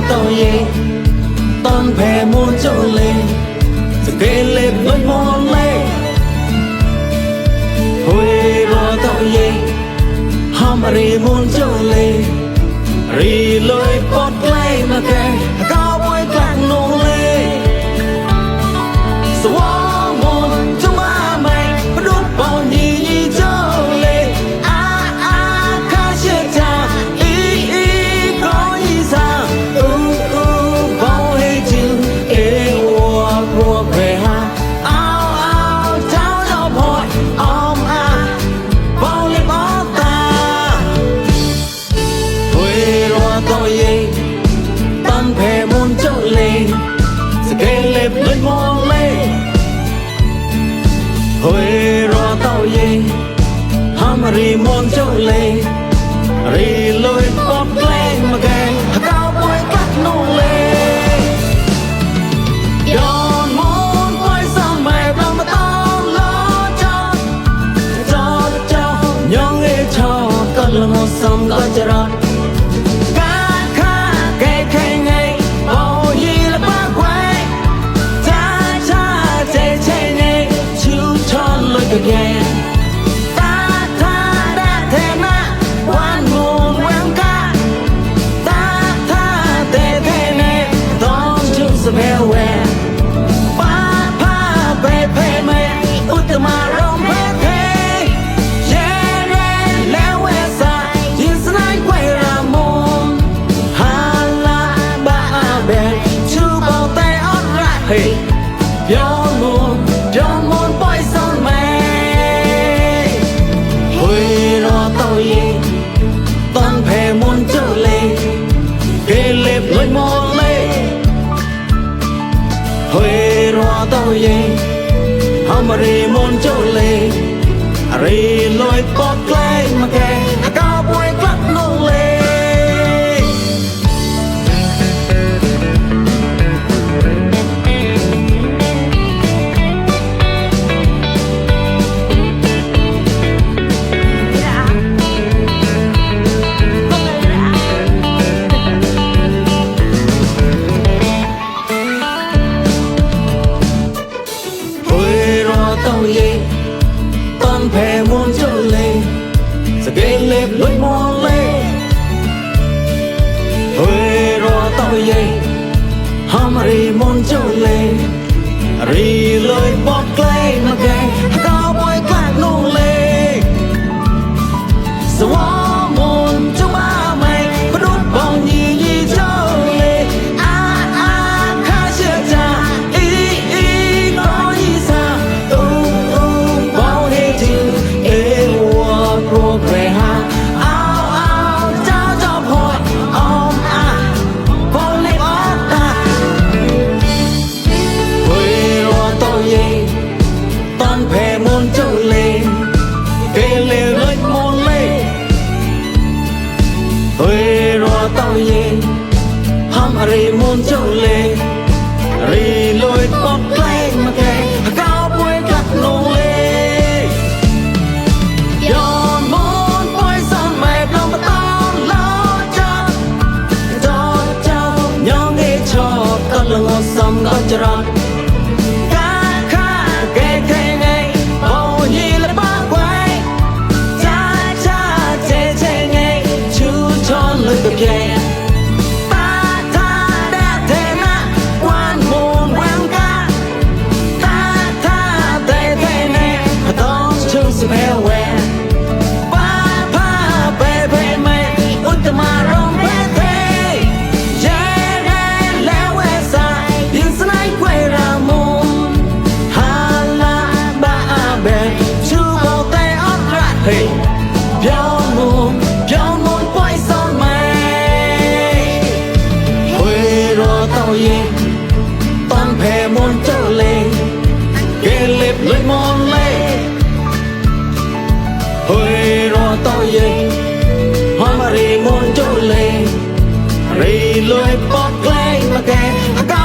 tao ye tan phè muôn chỗ lên sự kê lên lối mòn lên hồi lo tao ye ham ri muôn chỗ lên ri lối pot lay mà kê cao bôi cạn nô lên xóa muôn trong ba mày đốt bao nhì chỗ lên khá chưa cha có gì sao bao hết chữ rùa về ha áo cháu cho bội bao lên bó ta quê rùa tôi ye tan phè muôn chỗ lên sẽ kê lệp lên mong lên quê rùa tôi ye ham ri muôn chỗ lên ri lôi bóp lên mà kê cao bôi cắt nô lên yon muốn quay sang mày bằng mà tao lo cho nhong nghe cho cất lòng hồ sông có chờ đón cá khá kê kê ngay bao gì là bác quay cha chê ngay chú tròn lôi cực nhẹ Somewhere, pa, pe me, utama pe, jere lewe sa, jinsanai quay ra môn, hala ba be, chu bao tay ót ra hey, yon môn boy son me, hui lo tao ye, tan pe môn trở lên, kê lệp lối môn lên. Huê roa tao ye ham ri muôn chỗ lên ri lôi pot lên mà kê cao bôi cắt nô lên tan phè muôn chỗ lên sẽ kê lệp lối mòn lên huê roa tao ye ham ri muôn chỗ lên ri lối bóp lên mà kê cao bôi cát nô lên xóa muôn trong ba mày có đốt bao nhì chỗ lên khá chưa cha có gì sao bao hết chữ rùa về ha áo cháu cho bội bao lên bó ta quê rùa tôi ye tan phè muôn chỗ lên kê lê lối môn lên quê rùa tôi ye ham ri muôn chỗ lên ri lối bóp lên mà kê cao bôi cắt nô lên yon muốn quay sang mày lòng mà tao lo cho nhong nghe cho cất lòng hồ sông có chờ đón cá khá kê ngay bao nhiêu là bác quay cha chê ngay chú tròn lôi cực nhẹ Somewhere, pa, pe me, utama pe, jere lewe sa, jinsanai quay ra môn, hala ba be, chu bao tay ót ra hey, piao môn quay son mày, huê roa tao ye, tan phè môn trở lên, kê lệp lối môn lên. Huê to ye Hoi ma re mon jo le Re loi bok le ma ke